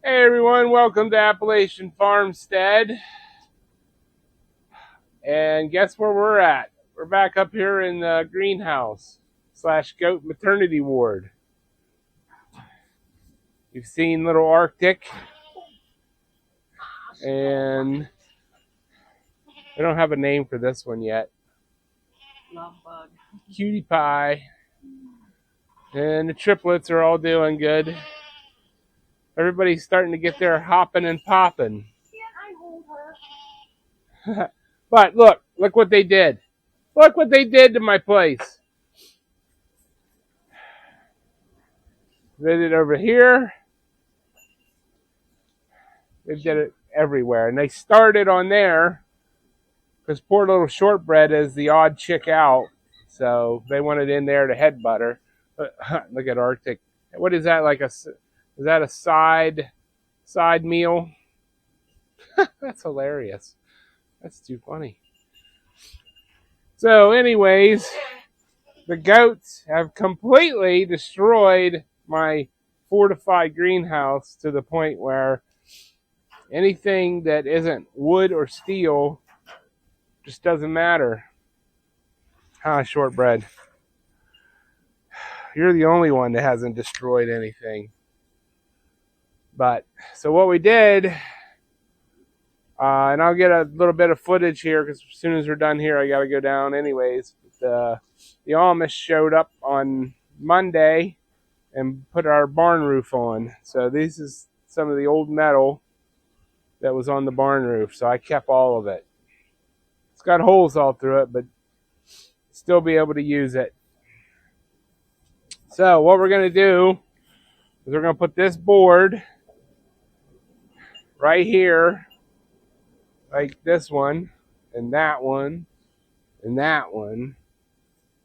Hey everyone, welcome to Appalachian Farmstead. And guess where we're at? We're back up here in the greenhouse / goat maternity ward. You've seen little Arctic, and we don't have a name for this one yet. Love bug. Cutie pie. And the triplets are all doing good. Everybody's starting to get there hopping and popping. Can't I hold her? But look what they did. Look what they did to my place. They did it over here. They did it everywhere. And they started on there because poor little shortbread is the odd chick out. So they wanted in there to headbutt her. Look at Arctic. What is that, like is that a side meal? That's hilarious. That's too funny. So anyways, the goats have completely destroyed my fortified greenhouse to the point where anything that isn't wood or steel just doesn't matter. Shortbread. You're the only one that hasn't destroyed anything. But, so what we did, and I'll get a little bit of footage here because as soon as we're done here, I got to go down anyways. But, the Amish showed up on Monday and put our barn roof on. So this is some of the old metal that was on the barn roof. So I kept all of it. It's got holes all through it, but still be able to use it. So what we're going to do is we're going to put this board right here, like this one, and that one, and that one.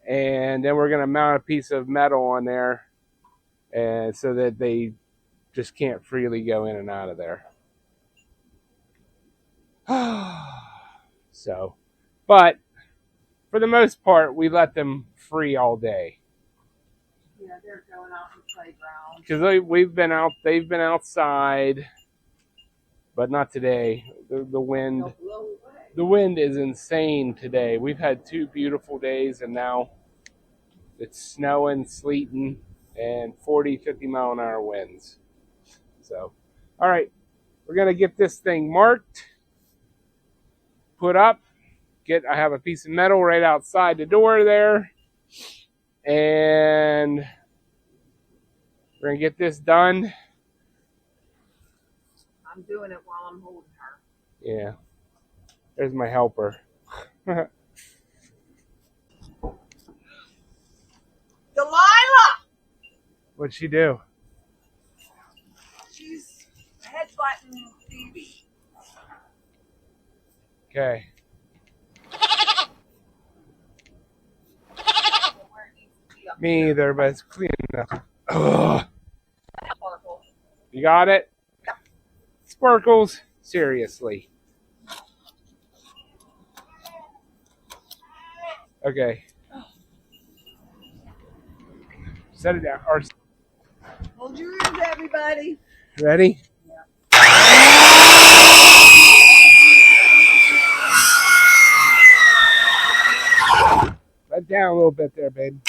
And then we're going to mount a piece of metal on there, and so that they just can't freely go in and out of there. So, but for the most part, we let them free all day. Yeah, they're going out in the playground. Because they've been outside, but not today. The wind is insane today. We've had 2 beautiful days, and now it's snowing, sleeting, and 40, 50 mile an hour winds. So, all right, we're gonna get this thing marked, put up. I have a piece of metal right outside the door there, and we're gonna get this done. I'm doing it while I'm holding her. Yeah, there's my helper. Delilah! What'd she do? She's headbutting Phoebe. Okay. Me either, but it's clean enough. Ugh. You got it? Yeah. Sparkles? Seriously. Okay. Set it down. Hold your ears, everybody. Ready? Yeah. Let down a little bit there, babe.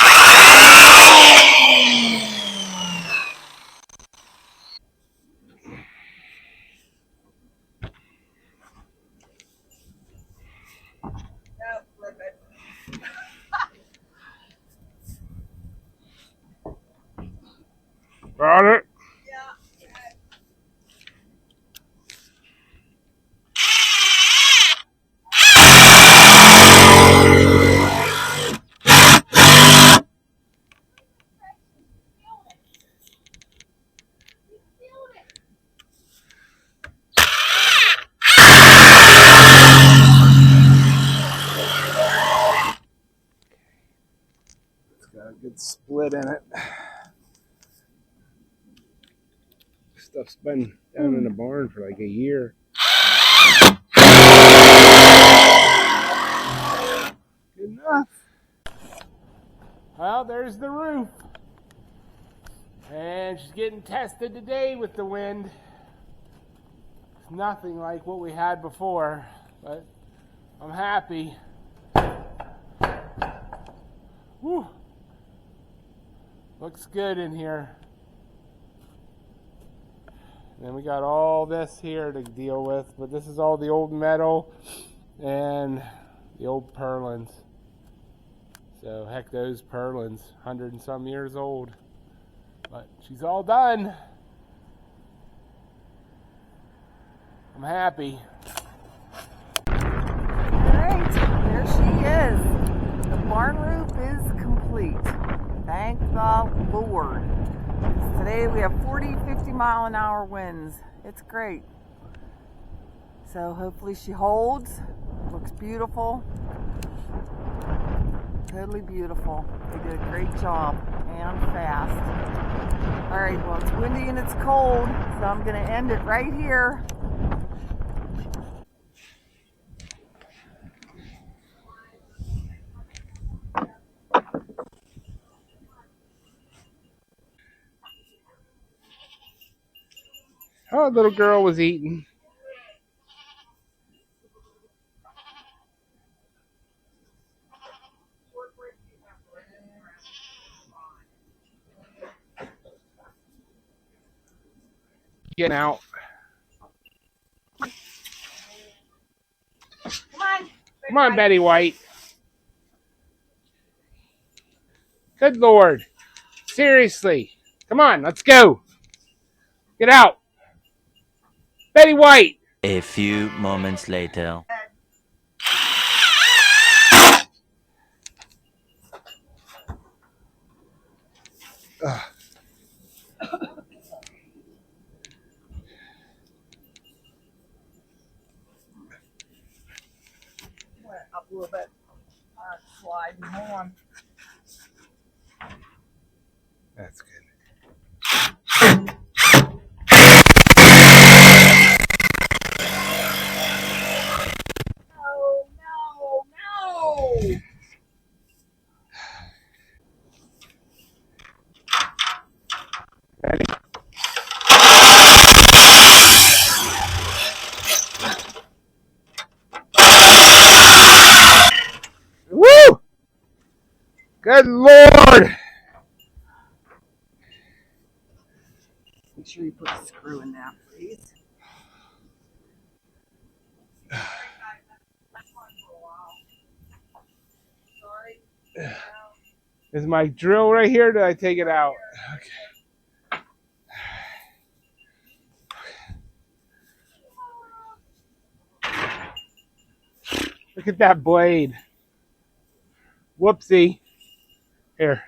No, flip it. Got it? Yeah. It's got a good split in it. Stuff's been down in the barn for like a year. Good enough. Well, there's the roof. And she's getting tested today with the wind. nothing like what we had before, but I'm happy. Whew. Looks good in here. And then we got all this here to deal with, but this is all the old metal and the old purlins. So heck, those purlins, 100 and some years old. But she's all done. I'm happy. Alright, there she is. The barn roof is complete. Thank the Lord. Today we have 40, 50 mile an hour winds. It's great. So hopefully she holds. Looks beautiful. Totally beautiful. They did a great job and fast. Alright, well it's windy and it's cold, so I'm going to end it right here. Oh, little girl was eating. Getting out. Come on, Betty White. Good Lord. Seriously. Come on, let's go. Get out. Betty White. A few moments later. Went up a little bit. Sliding on. That's good. No. Ready? Woo! Good Lord! Make sure you put a screw in that, please. Is my drill right here? Or did I take it out? Okay. Look at that blade. Whoopsie. Here.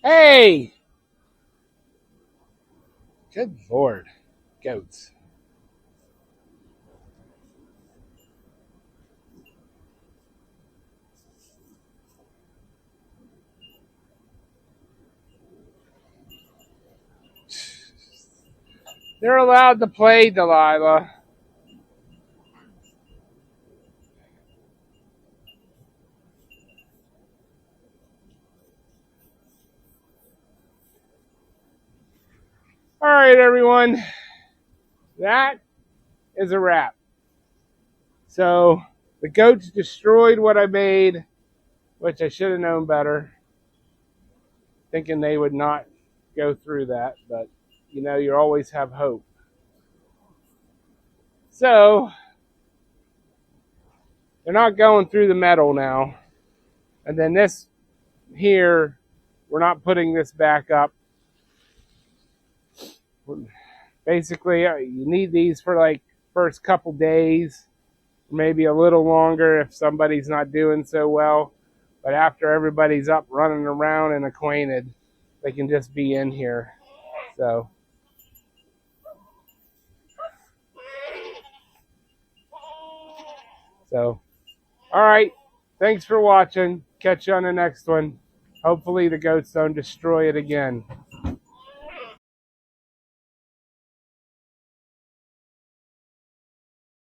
Hey! Good Lord. Goats. They're allowed to play, Delilah. All right, everyone. That is a wrap. So the goats destroyed what I made, which I should have known better, thinking they would not go through that. But, you know, you always have hope. So they're not going through the metal now. And then this here, we're not putting this back up. Basically, you need these for like first couple days, maybe a little longer if somebody's not doing so well. But after everybody's up running around and acquainted, they can just be in here. So all right. Thanks for watching. Catch you on the next one. Hopefully the goats don't destroy it again.